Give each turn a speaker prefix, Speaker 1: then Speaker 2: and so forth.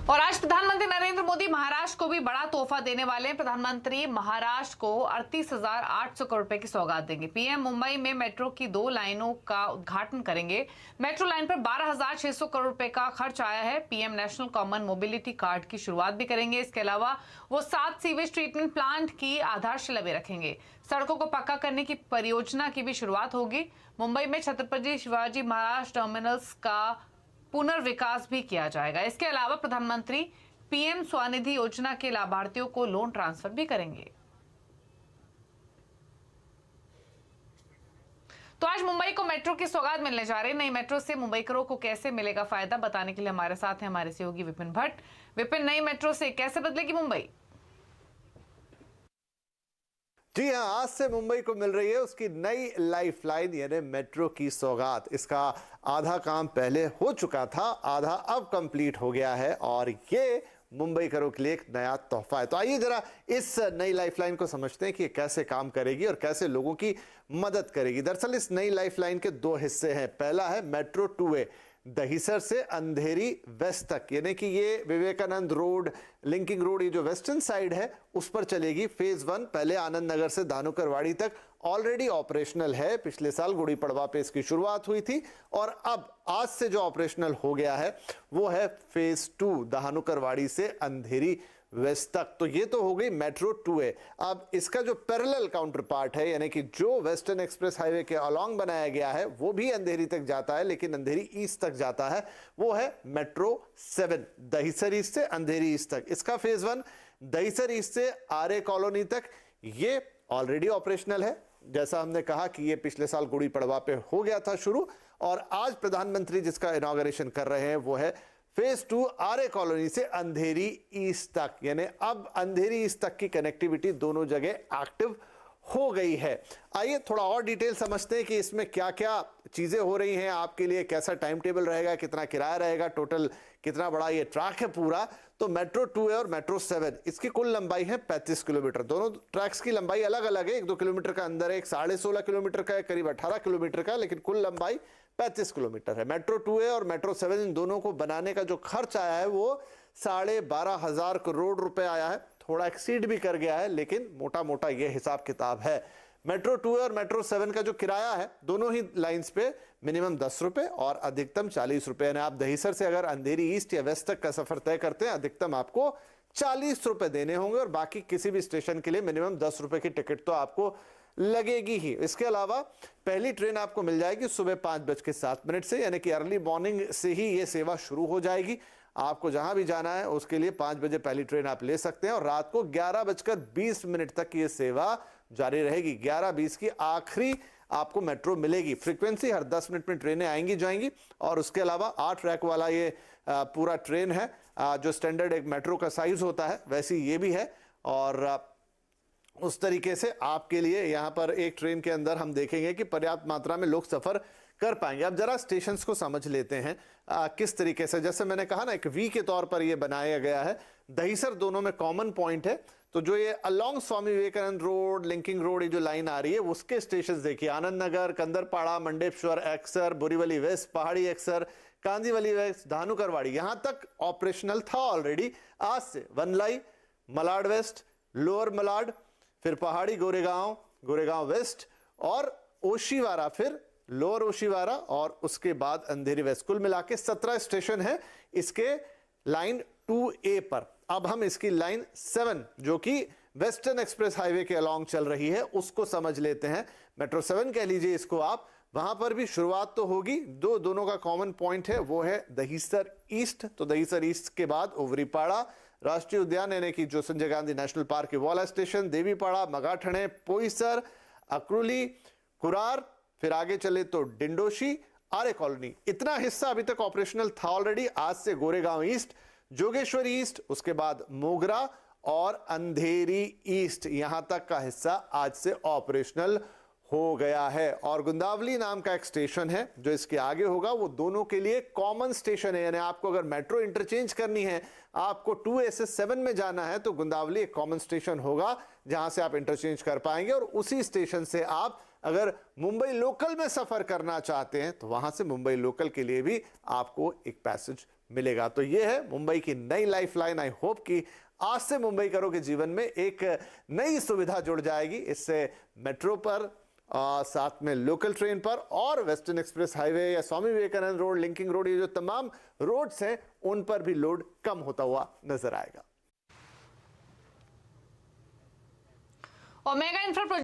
Speaker 1: और आज प्रधानमंत्री नरेंद्र मोदी महाराष्ट्र को भी बड़ा तोहफा देने वाले हैं। प्रधानमंत्री महाराष्ट्र को 38,800 करोड़ रुपए की सौगात देंगे। पीएम मुंबई में मेट्रो की 2 लाइनों का उद्घाटन करेंगे। मेट्रो लाइन पर 12,600 करोड़ रुपए का खर्च आया है। PM national common mobility card की शुरुआत भी करेंगे। इसके अलावा वो 7 सीवेज ट्रीटमेंट प्लांट की आधारशिला भी रखेंगे। सड़कों को पक्का करने की परियोजना की भी शुरुआत होगी। मुंबई में छत्रपति शिवाजी महाराज टर्मिनल्स का पुनर्विकास भी किया जाएगा। इसके अलावा प्रधानमंत्री पीएम स्वनिधि योजना के लाभार्थियों को लोन ट्रांसफर भी करेंगे। तो आज मुंबई को मेट्रो की सौगात मिलने जा रही है। नई मेट्रो से मुंबईकरों को कैसे मिलेगा फायदा, बताने के लिए हमारे साथ हैं हमारे सहयोगी विपिन भट्ट। विपिन, नई मेट्रो से कैसे बदलेगी मुंबई?
Speaker 2: जी हाँ, आज से मुंबई को मिल रही है उसकी नई लाइफ लाइन यानी मेट्रो की सौगात। इसका आधा काम पहले हो चुका था, आधा अब कंप्लीट हो गया है और ये मुंबई करों के लिए एक नया तोहफा है। तो आइए जरा इस नई लाइफ लाइन को समझते हैं कि ये कैसे काम करेगी और कैसे लोगों की मदद करेगी। दरअसल इस नई लाइफ लाइन के 2 हिस्से हैं। पहला है मेट्रो 2A, दहिसर से अंधेरी वेस्ट तक, यानी कि ये विवेकानंद रोड, लिंकिंग रोड, ये जो वेस्टर्न साइड है उस पर चलेगी। फेज 1 पहले आनंद नगर से धानुकरवाड़ी तक ऑलरेडी ऑपरेशनल है। पिछले साल गुड़ी पड़वा पे इसकी शुरुआत हुई थी और अब आज से जो ऑपरेशनल हो गया है वो है फेज 2 धानुकरवाड़ी से अंधेरी वेस्ट तक। तो ये तो हो गई मेट्रो 2A। अब इसका जो पैरेलल काउंटर पार्ट है, यानी कि जो वेस्टर्न एक्सप्रेस हाईवे के अलोंग बनाया गया है वो भी अंधेरी तक जाता है लेकिन अंधेरी ईस्ट तक जाता है, वो है मेट्रो 7 दहिसर ईस्ट से अंधेरी ईस्ट तक। इसका फेज 1 दहिसर ईस्ट से आर्य कॉलोनी तक, ये ऑलरेडी ऑपरेशनल है। जैसा हमने कहा कि ये पिछले साल गुड़ी पड़वा पे हो गया था शुरू और आज प्रधानमंत्री जिसका इनॉग्रेशन कर रहे हैं वो है फेज 2 आर्य कॉलोनी से अंधेरी ईस्ट तक। यानी अब अंधेरी ईस्ट तक की कनेक्टिविटी दोनों जगह एक्टिव हो गई है। आइए थोड़ा और डिटेल समझते हैं कि इसमें क्या क्या चीजें हो रही हैं आपके लिए, कैसा टाइम टेबल रहेगा, कितना किराया रहेगा, टोटल कितना बड़ा ये ट्रैक है पूरा। तो मेट्रो 2A और मेट्रो 7 इसकी कुल लंबाई है 35 किलोमीटर। दोनों ट्रैक्स की लंबाई अलग अलग है, 1-2 किलोमीटर का अंदर है, एक 16.5 किलोमीटर का है, करीब 18 किलोमीटर का, लेकिन कुल लंबाई 35 किलोमीटर है। मेट्रो 2A और मेट्रो 7 इन दोनों को बनाने का जो खर्च आया है वो 12,500 करोड़ रुपए आया है। थोड़ा एक्सीड भी कर गया है लेकिन मोटा मोटा ये हिसाब किताब है। मेट्रो 2A और मेट्रो 7 का जो किराया है दोनों ही लाइंस पे मिनिमम 10 रुपए और अधिकतम 40 रुपए। यानी आप दहिसर से अगर अंधेरी ईस्ट या वेस्ट तक का सफर तय करते हैं अधिकतम आपको 40 रुपए देने होंगे और बाकी किसी भी स्टेशन के लिए मिनिमम 10 रुपए की टिकट तो आपको लगेगी ही। इसके अलावा पहली ट्रेन आपको मिल जाएगी सुबह 5:07 से, यानी कि अर्ली मॉर्निंग से ही ये सेवा शुरू हो जाएगी। आपको जहां भी जाना है उसके लिए 5 बजे पहली ट्रेन आप ले सकते हैं और रात को 11:20 तक ये सेवा जारी रहेगी। 11:20 की आखिरी आपको मेट्रो मिलेगी। फ्रीक्वेंसी हर 10 मिनट में ट्रेनें आएंगी जाएंगी और उसके अलावा 8 रैक वाला ये पूरा ट्रेन है। जो स्टैंडर्ड एक मेट्रो का साइज होता है वैसी ये भी है और उस तरीके से आपके लिए यहाँ पर एक ट्रेन के अंदर हम देखेंगे कि पर्याप्त मात्रा में लोग सफर कर पाएंगे। अब जरा स्टेशंस को समझ लेते हैं किस तरीके से। जैसे मैंने कहा ना, एक वी के तौर पर ये बनाया गया है। दहिसर दोनों में कॉमन पॉइंट है। तो जो ये along Swami Vivekananda road, linking road, ये जो लाइन आ रही है उसके स्टेशन देखिए, आनंद नगर, कंदरपाड़ा, मंडेपश्वर, एक्सर, बोरीवली वेस्ट, पहाड़ी एक्सर, कांदीवली वेस्ट, धानुकरवाड़ी, यहां तक ऑपरेशनल था ऑलरेडी। आज से वनलाई, मलाड वेस्ट, लोअर मलाड, फिर पहाड़ी गोरेगांव, गोरेगांव वेस्ट और ओशीवारा, फिर लोअर ओशीवारा और उसके बाद अंधेरी वेस्ट। कुल मिला के 17 स्टेशन है इसके लाइन 2A पर। अब हम इसकी लाइन 7 जो कि वेस्टर्न एक्सप्रेस हाईवे के अलोंग चल रही है उसको समझ लेते हैं। मेट्रो 7 कह लीजिए इसको आप। वहां पर भी शुरुआत तो होगी। दोनों का कॉमन पॉइंट है वो है दहिसर ईस्ट। तो दहिसर ईस्ट के बाद ओवरीपाड़ा राष्ट्रीय उद्यान, यानी कि जो संजय गांधी नेशनल पार्क के वाला स्टेशन, देवीपाड़ा, मगाठणे, पोईसर, अक्रुली, कुरार, फिर आगे चले तो डिंडोशी, आर्य कॉलोनी। इतना हिस्सा अभी तक ऑपरेशनल था ऑलरेडी। आज से गोरेगांव ईस्ट, जोगेश्वरी ईस्ट, उसके बाद मोगरा और अंधेरी ईस्ट, यहां तक का हिस्सा आज से ऑपरेशनल हो गया है। और गुंदावली नाम का एक स्टेशन है जो इसके आगे होगा, वो दोनों के लिए कॉमन स्टेशन है। यानी आपको अगर मेट्रो इंटरचेंज करनी है, आपको 2A से 7 में जाना है तो गुंदावली एक कॉमन स्टेशन होगा जहां से आप इंटरचेंज कर पाएंगे और उसी स्टेशन से आप अगर मुंबई लोकल में सफर करना चाहते हैं तो वहां से मुंबई लोकल के लिए भी आपको एक पैसेज मिलेगा। तो यह है मुंबई की नई लाइफलाइन। आई होप कि आज से मुंबई करो के जीवन में एक नई सुविधा जुड़ जाएगी। इससे मेट्रो पर, साथ में लोकल ट्रेन पर और वेस्टर्न एक्सप्रेस हाईवे या Swami Vivekananda road, linking road, ये जो तमाम रोड्स हैं उन पर भी लोड कम होता हुआ नजर आएगा।
Speaker 1: Omega infra